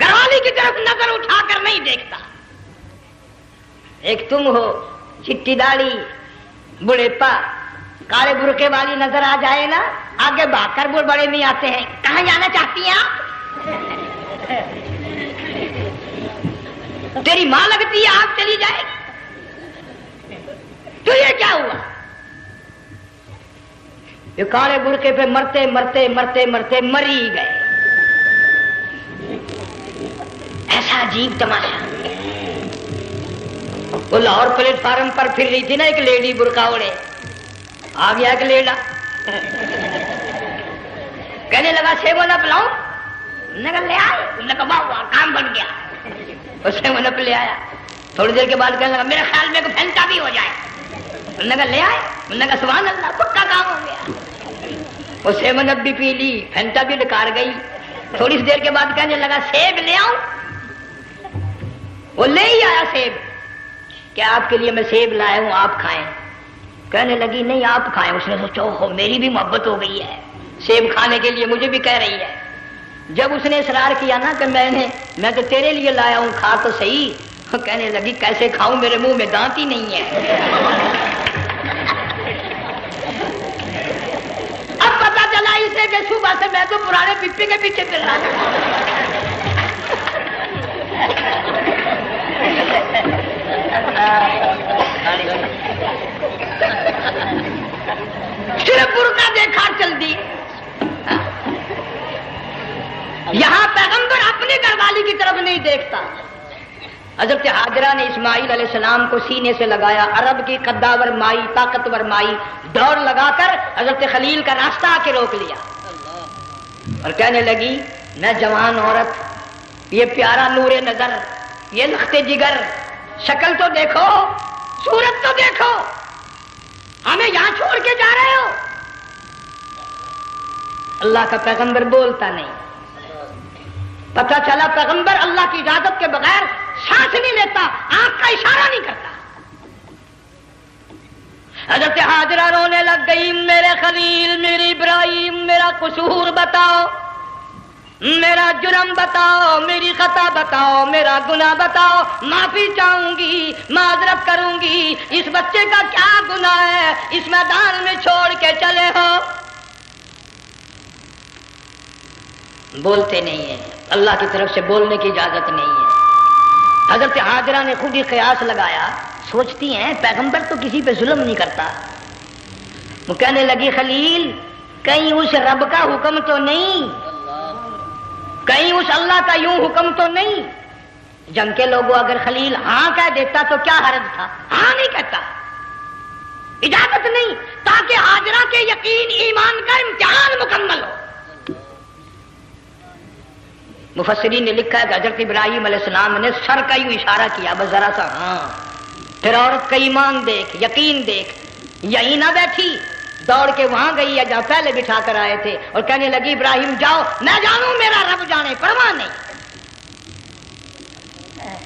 گھر والی کی طرف نظر اٹھا کر نہیں دیکھتا۔ ایک تم ہو، چٹی داڑھی، بڑھے پا، کالے برقعے والی نظر آ جائے نا، آگے بھاگ کر بڑے نہیں آتے ہیں، کہاں جانا چاہتی ہیں آپ؟ تیری ماں لگتی ہے، آپ چلی جائے تو یہ کیا ہوا؟ یہ کالے برقعے پہ مرتے مرتے مرتے مرتے مری گئے۔ ایسا عجیب تماشا۔ وہ لاہور پلیٹ فارم پر پھر رہی تھی نا ایک لیڈی برقع اوڑے، آ گیا ایک لیڈا، کہنے لگا سیب والا پلاؤ، نے کہا لے آئے، نے کہا واہ کام بن گیا، اسے وہ نپ لے آیا۔ تھوڑی دیر کے بعد کہنے لگا میرے خیال میں پھینٹا بھی ہو جائے، نے کہا لے آئے، نے کہا سبحان اللہ پکا کام ہو گیا۔ اسے منت بھی پی لی، پھینٹا بھی ڈکار گئی۔ تھوڑی سی دیر کے بعد کہنے لگا سیب لے آؤں، وہ لے ہی آیا سیب، کہ آپ کے لیے میں سیب لایا ہوں آپ کھائیں۔ کہنے لگی نہیں آپ کھائیں۔ اس نے سوچا ہو میری بھی محبت ہو گئی ہے، سیب کھانے کے لیے مجھے بھی کہہ رہی ہے۔ جب اس نے اصرار کیا نا کہ میں تو تیرے لیے لایا ہوں، کھا تو صحیح، کہنے لگی کیسے کھاؤں، میرے منہ میں دانت ہی نہیں ہے۔ اب پتا چلا اسے کہ صبح سے میں تو پرانے پپی کے پیچھے پھر رہا تھا۔ صرف برقع دیکھا چل دی۔ یہاں پیغمبر اپنی گھر والی کی طرف نہیں دیکھتا۔ حضرت حاجرہ نے اسماعیل علیہ السلام کو سینے سے لگایا، عرب کی قداور مائی، طاقتور مائی، دوڑ لگا کر حضرت خلیل کا راستہ آ کے روک لیا اور کہنے لگی میں جوان عورت، یہ پیارا نور نظر، یہ لخت جگر، شکل تو دیکھو، صورت تو دیکھو، ہمیں یہاں چھوڑ کے جا رہے ہو؟ اللہ کا پیغمبر بولتا نہیں۔ پتہ چلا پیغمبر اللہ کی اجازت کے بغیر سانس نہیں لیتا، آنکھ کا اشارہ نہیں کرتا۔ حضرت حاجرہ رونے لگ گئی، میرے خلیل، میری ابراہیم، میرا قصور بتاؤ، میرا جرم بتاؤ، میری خطا بتاؤ، میرا گناہ بتاؤ، معافی چاہوں گی، معذرت کروں گی، اس بچے کا کیا گناہ ہے اس میدان میں چھوڑ کے چلے ہو؟ بولتے نہیں ہیں، اللہ کی طرف سے بولنے کی اجازت نہیں ہے۔ حضرت حاجرہ نے خود ہی قیاس لگایا، سوچتی ہیں پیغمبر تو کسی پہ ظلم نہیں کرتا۔ وہ کہنے لگی خلیل، کہیں اس رب کا حکم تو نہیں، کہیں اس اللہ کا یوں حکم تو نہیں؟ جنگ کے لوگوں اگر خلیل ہاں کہہ دیتا تو کیا حرج تھا؟ ہاں نہیں کہتا، اجازت نہیں، تاکہ حاجرہ کے یقین ایمان کا امتحان مکمل ہو۔ مفسرین نے لکھا ہے کہ حضرت ابراہیم علیہ السلام نے سر کا یوں اشارہ کیا، بس ذرا سا ہاں، پھر عورت کا ایمان دیکھ، یقین دیکھ، یہی نہ بیٹھی، دوڑ کے وہاں گئی یا جہاں پہلے بٹھا کر آئے تھے اور کہنے لگی ابراہیم جاؤ، میں جانوں میرا رب جانے، پرواہ نہیں۔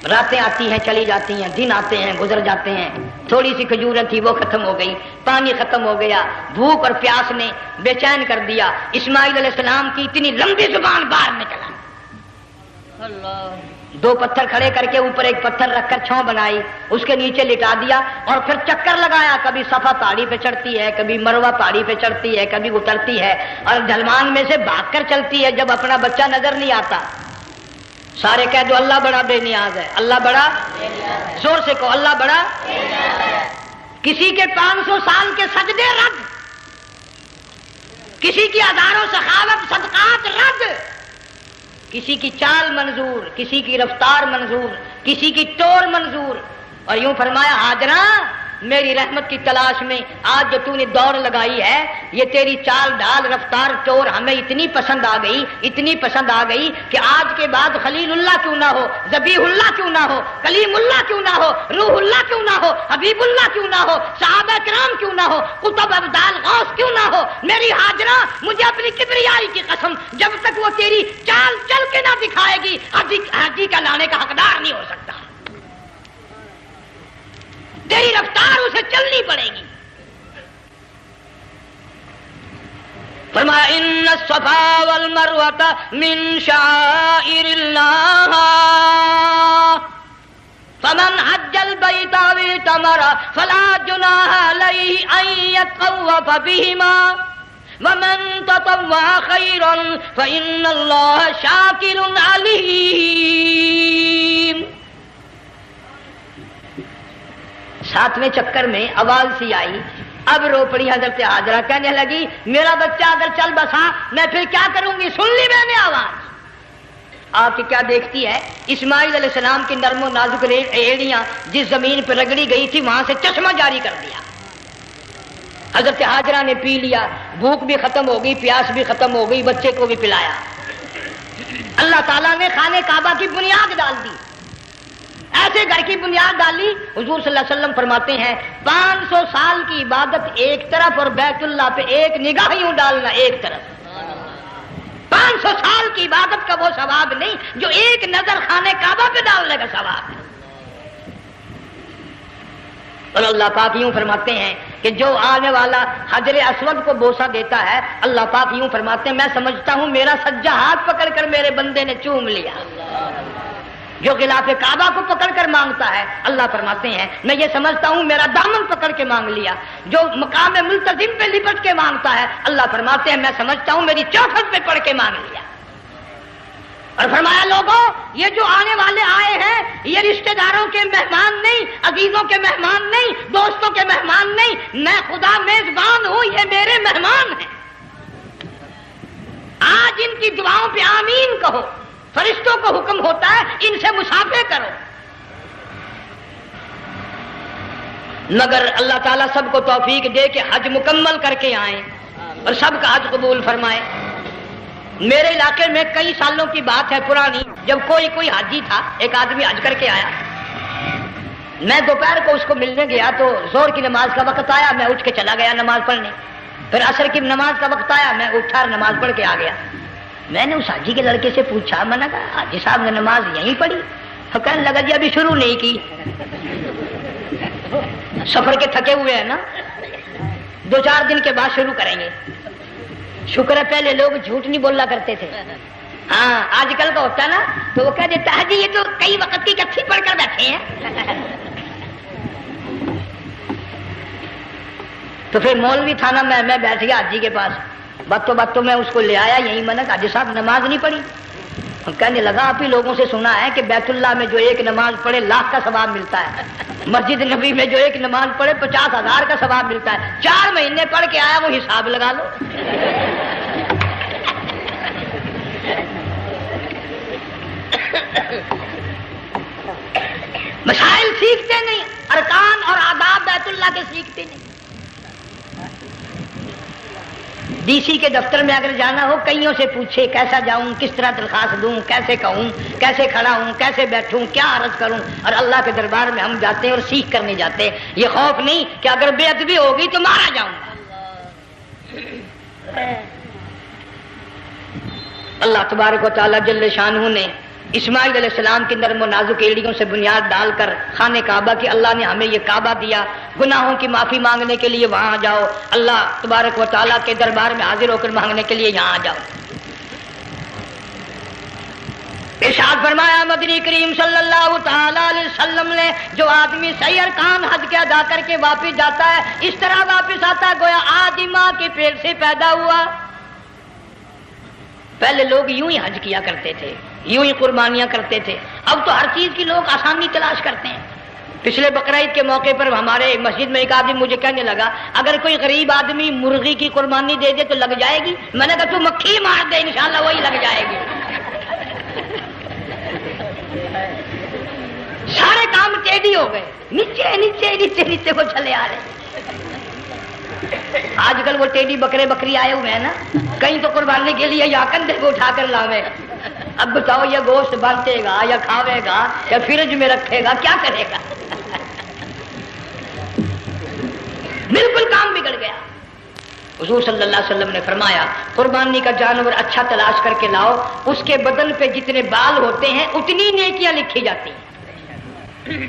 راتیں آتی ہیں چلی جاتی ہیں، دن آتے ہیں گزر جاتے ہیں، تھوڑی سی کھجوریں تھی وہ ختم ہو گئی، پانی ختم ہو گیا، بھوک اور پیاس نے بے چین کر دیا۔ اسماعیل علیہ السلام کی اتنی لمبی زبان باہر نکلا، دو پتھر کھڑے کر کے اوپر ایک پتھر رکھ کر چھاؤں بنائی، اس کے نیچے لٹا دیا اور پھر چکر لگایا، کبھی صفا پہاڑی پہ چڑھتی ہے، کبھی مروہ پہاڑی پہ چڑھتی ہے، کبھی اترتی ہے اور ڈھلوان میں سے بھاگ کر چلتی ہے جب اپنا بچہ نظر نہیں آتا۔ سارے کہہ دو اللہ بڑا بے نیاز ہے، اللہ بڑا، زور سے کہو اللہ بڑا۔ کسی کے 500 سال کے سجدے رد، کسی کی ہزاروں سخاوت صدقات رد، کسی کی چال منظور، کسی کی رفتار منظور، کسی کی ٹور منظور، اور یوں فرمایا حاجرہ میری رحمت کی تلاش میں آج جو تو نے دوڑ لگائی ہے، یہ تیری چال ڈال رفتار ٹور ہمیں اتنی پسند آ گئی، اتنی پسند آ گئی کہ آج کے بعد خلیل اللہ کیوں نہ ہو، ذبیح اللہ کیوں نہ ہو، کلیم اللہ کیوں نہ ہو، روح اللہ کیوں نہ ہو، حبیب اللہ کیوں نہ ہو، صحابہ کرام کیوں نہ ہو، قطب ابدال غوث کیوں نہ ہو، میری حاجرہ مجھے اپنی کبریائی کی قسم جب تک وہ تیری چال چل کے نہ دکھائے گی حاجی کا لانے کا حقدار نہیں ہو سکتا، تیری رفتار اسے چلنی پڑے گی۔ فرمایا ان الصفا والمروۃ من شعائر اللہ فمن حج البیت او اعتمر فلا جناح علیہ ان یطوف بہما ومن تطوع خیرا فإن اللہ شاکر علیم۔ ساتویں چکر میں آواز سی آئی، اب رو پڑی حضرت حاجرہ، کہنے لگی میرا بچہ اگر چل بسا میں پھر کیا کروں گی؟ سن لی میں نے آواز۔ آپ کی کیا دیکھتی ہے؟ اسماعیل علیہ السلام کی نرم و نازک ایڑیاں جس زمین پہ رگڑی گئی تھی وہاں سے چشمہ جاری کر دیا۔ حضرت حاجرہ نے پی لیا، بھوک بھی ختم ہو گئی، پیاس بھی ختم ہو گئی، بچے کو بھی پلایا۔ اللہ تعالیٰ نے خانہ کعبہ کی بنیاد ڈال دی، ایسے گھر کی بنیاد ڈالی۔ حضور صلی اللہ علیہ وسلم فرماتے ہیں 500 سال کی عبادت ایک طرف اور بیت اللہ پہ ایک نگاہ یوں ڈالنا ایک طرف، 500 سال کی عبادت کا وہ ثواب نہیں جو ایک نظر خانہ کعبہ پہ ڈالنے کا ثواب ہے۔ اور اللہ پاک یوں فرماتے ہیں کہ جو آنے والا حجر اسود کو بوسہ دیتا ہے اللہ پاک یوں فرماتے ہیں میں سمجھتا ہوں میرا سجا ہاتھ پکڑ کر میرے بندے نے چوم لیا. جو غلاف کعبہ کو پکڑ کر مانگتا ہے اللہ فرماتے ہیں میں یہ سمجھتا ہوں میرا دامن پکڑ کے مانگ لیا. جو مقام ملتزم پہ لپٹ کے مانگتا ہے اللہ فرماتے ہیں میں سمجھتا ہوں میری چوکھٹ پہ پڑھ کے مانگ لیا. اور فرمایا لوگوں یہ جو آنے والے آئے ہیں یہ رشتہ داروں کے مہمان نہیں, عزیزوں کے مہمان نہیں, دوستوں کے مہمان نہیں, میں خدا میزبان ہوں, یہ میرے مہمان ہیں. آج ان کی دعاؤں پہ آمین کہو. فرشتوں کو حکم ہوتا ہے ان سے مصافحہ کرو. مگر اللہ تعالیٰ سب کو توفیق دے کہ حج مکمل کر کے آئیں اور سب کا حج قبول فرمائے. میرے علاقے میں کئی سالوں کی بات ہے پرانی, جب کوئی حاجی تھا, ایک آدمی حج کر کے آیا. میں دوپہر کو اس کو ملنے گیا تو زور کی نماز کا وقت آیا, میں اٹھ کے چلا گیا نماز پڑھنے. پھر عصر کی نماز کا وقت آیا, میں اٹھا اور نماز پڑھ کے آ گیا. میں نے اس حاجی کے لڑکے سے پوچھا, میں نے کہا حاجی صاحب نے نماز یہیں پڑھی؟ تو کہنے لگا جی ابھی شروع نہیں کی, سفر کے تھکے ہوئے ہیں نا, 2-4 دن کے بعد شروع کریں گے. شکر ہے پہلے لوگ جھوٹ نہیں بولنا کرتے تھے. ہاں آج کل کا ہوتا ہے نا تو وہ کہہ دیتا ہے جی یہ تو کئی وقت کی کچھی پڑھ کر بیٹھے ہیں. تو پھر مولوی تھا نا, میں بیٹھ گیا حاجی کے پاس. باتوں میں اس کو لے آیا, یہی میں نے کہا حاجی صاحب نماز نہیں پڑھی؟ کہنے لگا آپ ہی لوگوں سے سنا ہے کہ بیت اللہ میں جو ایک نماز پڑھے 1,00,000 کا ثواب ملتا ہے, مسجد نبی میں جو ایک نماز پڑھے 50,000 کا ثواب ملتا ہے. 4 مہینے پڑھ کے آیا, وہ حساب لگا لو. مسائل سیکھتے نہیں, ارکان اور آداب بیت اللہ کے سیکھتے نہیں. ڈی سی کے دفتر میں اگر جانا ہو کئیوں سے پوچھے کیسا جاؤں, کس طرح درخواست دوں, کیسے کہوں, کیسے کھڑا ہوں, کیسے بیٹھوں, کیا عرض کروں. اور اللہ کے دربار میں ہم جاتے ہیں اور سیکھ کرنے جاتے ہیں. یہ خوف نہیں کہ اگر بے ادبی ہوگی تو مارا جاؤں گا. اللہ تبارک و تعالیٰ جل شانہ نے اسماعیل علیہ السلام کی نرم و نازک ایڑیوں سے بنیاد ڈال کر خانہ کعبہ کی, اللہ نے ہمیں یہ کعبہ دیا, گناہوں کی معافی مانگنے کے لیے وہاں جاؤ, اللہ تبارک و تعالیٰ کے دربار میں حاضر ہو کر مانگنے کے لیے یہاں جاؤ. ارشاد فرمایا مدنی کریم صلی اللہ تعالی علیہ وسلم نے جو آدمی صحیح ارکان حج کے ادا کر کے واپس جاتا ہے اس طرح واپس آتا ہے گویا آدمی ماں کے پیٹ سے پیدا ہوا. پہلے لوگ یوں ہی حج کیا کرتے تھے, یوں ہی قربانیاں کرتے تھے. اب تو ہر چیز کی لوگ آسانی تلاش کرتے ہیں. پچھلے بقرعید کے موقع پر ہمارے مسجد میں ایک آدمی مجھے کہنے لگا اگر کوئی غریب آدمی مرغی کی قربانی دے دے تو لگ جائے گی. میں نے کہا تو مکھی مار دے انشاءاللہ وہی لگ جائے گی. سارے کام ٹیڑھی ہو گئے, نیچے نیچے نیچے نیچے کو چلے آ رہے. آج کل وہ ٹیڑھی بکرے بکری آئے ہوئے ہیں نا, کہیں تو قربانی کے لیے یا کندھے کو اٹھا کر لاوے. اب بتاؤ یہ گوشت بنتے گا یا کھاوے گا یا فریج میں رکھے گا, کیا کرے گا؟ بالکل کام بگڑ گیا. حضور صلی اللہ علیہ وسلم نے فرمایا قربانی کا جانور اچھا تلاش کر کے لاؤ, اس کے بدن پہ جتنے بال ہوتے ہیں اتنی نیکیاں لکھی جاتی ہیں.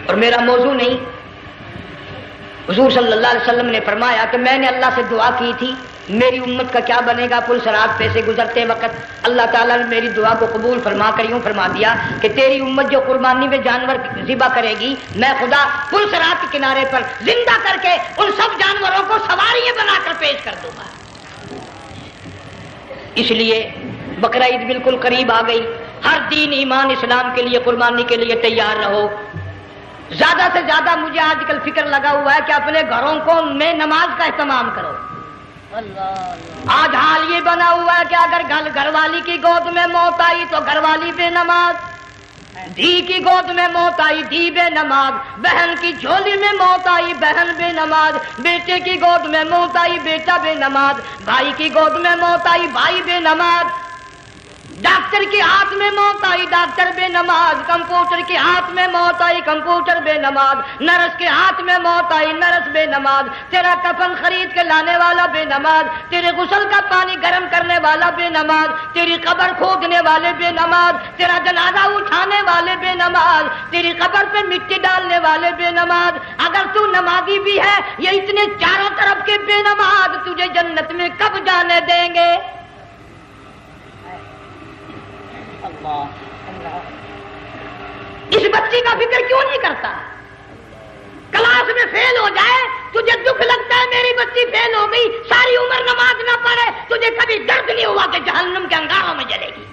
اور میرا موضوع نہیں, حضور صلی اللہ علیہ وسلم نے فرمایا کہ میں نے اللہ سے دعا کی تھی میری امت کا کیا بنے گا. پل صراط پہ سے گزرتے وقت اللہ تعالیٰ نے میری دعا کو قبول فرما کر یوں فرما دیا کہ تیری امت جو قربانی میں جانور ذبح کرے گی میں خدا پل صراط کے کنارے پر زندہ کر کے ان سب جانوروں کو سواریاں بنا کر پیش کر دوں گا. اس لیے بقرعید بالکل قریب آ گئی. ہر دین ایمان اسلام کے لیے قربانی کے لیے تیار رہو. زیادہ سے زیادہ مجھے آج کل فکر لگا ہوا ہے کہ اپنے گھروں کو میں نماز کا اہتمام کرو. آج حال یہ بنا ہوا ہے کہ اگر گھر والی کی گود میں موت آئی تو گھر والی بے نماز, دھی کی گود میں موت آئی دھی بے نماز, بہن کی جھولی میں موت آئی بہن بے نماز, بیٹے کی گود میں موت آئی بیٹا بے نماز, بھائی کی گود میں موت آئی بھائی بے نماز. ڈاکٹر کے ہاتھ میں موت آئی، ڈاکٹر بے نماز، کمپیوٹر کے ہاتھ میں موت آئی، کمپیوٹر بے نماز، نرس کے ہاتھ میں موت آئی، نرس بے نماز، تیرا کفن خرید کے لانے والا بے نماز، تیرے غسل کا پانی گرم کرنے والا بے نماز، تیری قبر کھودنے والے بے نماز، تیرا جنازہ اٹھانے والے بے نماز، تیری قبر پہ مٹی ڈالنے والے بے نماز۔ اگر تو نمازی بھی ہے، یہ اتنے چاروں طرف کے بے نماز تجھے جنت میں کب جانے دیں گے؟ اس بچی کا فکر کیوں نہیں کرتا؟ کلاس میں فیل ہو جائے تجھے دکھ لگتا ہے میری بچی فیل ہو گئی، ساری عمر نماز نہ پڑھے تجھے کبھی درد نہیں ہوا کہ جہنم کے انگاروں میں جلے گی؟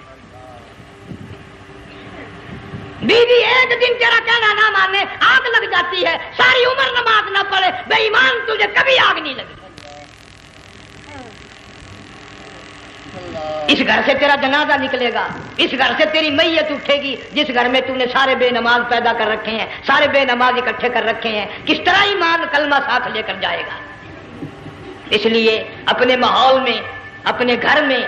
بیوی ایک دن تیرا کہنا نہ مانے آگ لگ جاتی ہے، ساری عمر نماز نہ پڑھے بے ایمان تجھے کبھی آگ نہیں لگی۔ اس گھر سے تیرا جنازہ نکلے گا، اس گھر سے تیری میت اٹھے گی جس گھر میں تو نے سارے بے نماز پیدا کر رکھے ہیں، سارے بے نماز اکٹھے کر رکھے ہیں، کس طرح ایمان کلمہ ساتھ لے کر جائے گا؟ اس لیے اپنے ماحول میں، اپنے گھر میں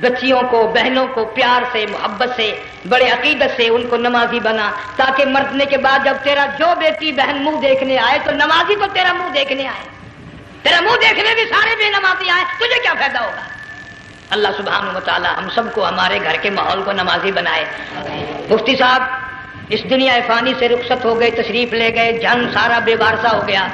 بچیوں کو، بہنوں کو پیار سے، محبت سے، بڑے عقیدت سے ان کو نمازی بنا، تاکہ مرنے کے بعد جب تیرا جو بیٹی بہن منہ دیکھنے آئے تو نمازی تو تیرا منہ دیکھنے آئے، تیرا منہ دیکھنے بھی سارے بے نمازی آئے، تجھے کیا فائدہ ہوگا؟ اللہ سبحانہ و تعالی ہم سب کو ہمارے گھر کے ماحول کو نمازی بنائے۔ مفتی صاحب اس دنیا فانی سے رخصت ہو گئے، تشریف لے گئے، جن سارا بے وارثہ ہو گیا۔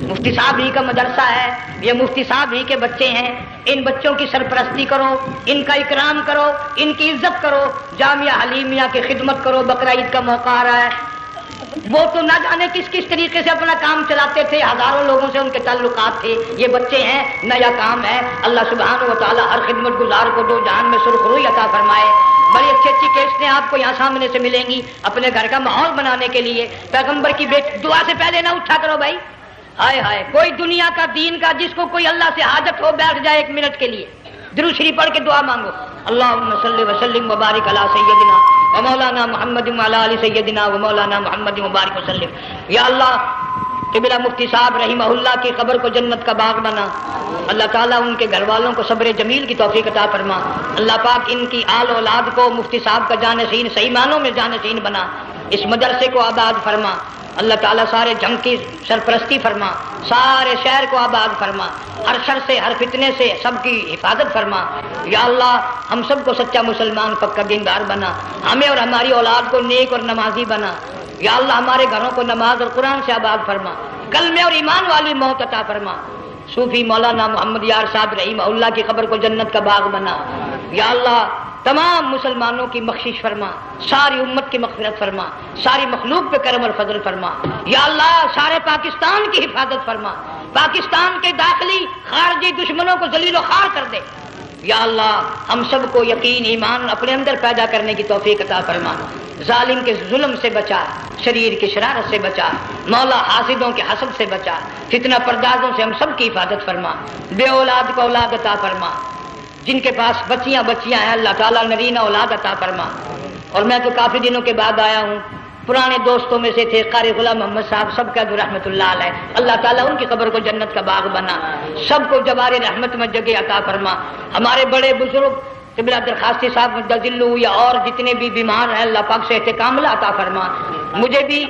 مفتی صاحب ہی کا مدرسہ ہے، یہ مفتی صاحب ہی کے بچے ہیں، ان بچوں کی سرپرستی کرو، ان کا اکرام کرو، ان کی عزت کرو، جامعہ حلیمیہ کی خدمت کرو۔ بقرہ عید کا موقع آ رہا ہے، وہ تو نہ جانے کس طریقے سے اپنا کام چلاتے تھے، ہزاروں لوگوں سے ان کے تعلقات تھے، یہ بچے ہیں، نیا کام ہے۔ اللہ سبحانہ و تعالی ہر خدمت گزار کو دو جہان میں سرخ روئی عطا فرمائے۔ بڑی اچھی اچھی کیسٹیں آپ کو یہاں سامنے سے ملیں گی اپنے گھر کا ماحول بنانے کے لیے۔ پیغمبر کی دعا سے پہلے نہ اٹھا کرو بھائی، ہائے ہائے، کوئی دنیا کا دین کا جس کو کوئی اللہ سے حاجت ہو بیٹھ جائے ایک منٹ کے لیے، درود شریف پڑھ کے دعا مانگو، اللہم صلی وسلم وبارک علی سیدنا و مولانا محمد وعلی آل سیدنا و مولانا محمد مبارک وسلم۔ یا اللہ قبلہ مفتی صاحب رحمہ اللہ کی قبر کو جنت کا باغ بنا، اللہ تعالیٰ ان کے گھر والوں کو صبر جمیل کی توفیق عطا فرما، اللہ پاک ان کی آل اولاد کو مفتی صاحب کا جانشین صحیح معنوں میں جانشین بنا، اس مدرسے کو آباد فرما، اللہ تعالیٰ سارے جنگ کی سرپرستی فرما، سارے شہر کو آباد فرما، ہر شر سے ہر فتنے سے سب کی حفاظت فرما۔ یا اللہ ہم سب کو سچا مسلمان پکا دیندار بنا، ہمیں اور ہماری اولاد کو نیک اور نمازی بنا۔ یا اللہ ہمارے گھروں کو نماز اور قرآن سے آباد فرما، کلمے اور ایمان والی موت عطا فرما۔ صوفی مولانا محمد یار صاحب رحمہ اللہ کی قبر کو جنت کا باغ بنا۔ یا اللہ تمام مسلمانوں کی بخشش فرما، ساری امت کی مغفرت فرما، ساری مخلوق پہ کرم اور فضل فرما۔ یا اللہ سارے پاکستان کی حفاظت فرما، پاکستان کے داخلی خارجی دشمنوں کو ذلیل و خوار کر دے۔ یا اللہ ہم سب کو یقین ایمان اپنے اندر پیدا کرنے کی توفیق عطا فرما، ظالم کے ظلم سے بچا، شریر کی شرارت سے بچا، مولا حاسدوں کے حسد سے بچا، فتنہ پردازوں سے ہم سب کی حفاظت فرما، بے اولاد کو اولاد عطا فرما، جن کے پاس بچیاں ہیں اللہ تعالیٰ نرینہ اولاد عطا فرما۔ اور میں تو کافی دنوں کے بعد آیا ہوں، پرانے دوستوں میں سے تھے قاری غلام محمد صاحب، سب کا رحمت اللہ علیہ، اللہ تعالیٰ ان کی قبر کو جنت کا باغ بنا، سب کو جوار رحمت میں جگہ عطا فرما۔ ہمارے بڑے بزرگ قبلہ درخواستی صاحب مدذلو یا اور جتنے بھی بیمار ہیں اللہ پاک صحت کاملہ عطا فرما، مجھے بھی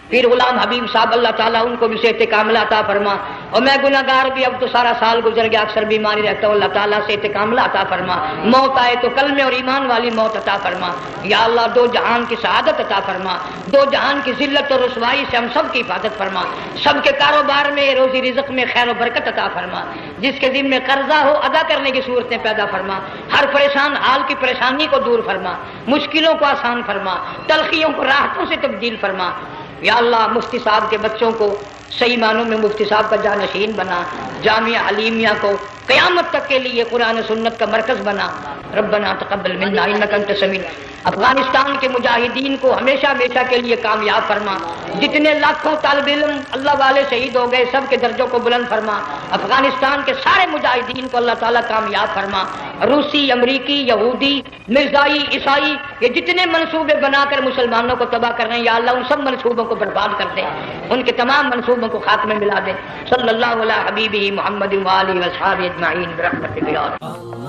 پیر غلام حبیب صاحب اللہ تعالیٰ ان کو بھی صحت کاملہ عطا فرما، اور میں گناہ گار بھی اب تو سارا سال گزر گیا، اکثر بیماری رہتا ہوں، اللہ تعالیٰ صحت کاملہ عطا فرما، موت آئے تو کلمے اور ایمان والی موت عطا فرما۔ یا اللہ دو جہان کی سعادت عطا فرما، دو جہان کی ذلت اور رسوائی سے ہم سب کی حفاظت فرما، سب کے کاروبار میں روزی رزق میں خیر و برکت عطا فرما، جس کے ذمہ قرضہ ہو ادا کرنے کی صورتیں پیدا فرما، ہر پریشان حال کی پریشانی کو دور فرما، مشکلوں کو آسان فرما، تلخیوں کو راحتوں سے تبدیل فرما۔ یا اللہ مفتی صاحب کے بچوں کو صحیح معنوں میں مفتی صاحب کا جانشین بنا، جامعہ حلیمیہ کو قیامت تک کے لیے قرآن سنت کا مرکز بنا۔ ربنا تقبل منا انک انت السمیع۔ افغانستان کے مجاہدین کو ہمیشہ ہمیشہ کے لیے کامیاب فرما، جتنے لاکھوں طالب علم اللہ والے شہید ہو گئے سب کے درجوں کو بلند فرما، افغانستان کے سارے مجاہدین کو اللہ تعالیٰ کامیاب فرما، روسی، امریکی، یہودی، مرزائی، عیسائی، یہ جتنے منصوبے بنا کر مسلمانوں کو تباہ کر رہے ہیں یا اللہ ان سب منصوبوں کو برباد کر دے، ان کے تمام منصوبوں کو خاتمے ملا دے۔ صلی اللہ علیہ حبیبہ محمد وآلہ وصحبہ اجمعین برحمتک یا اللہ۔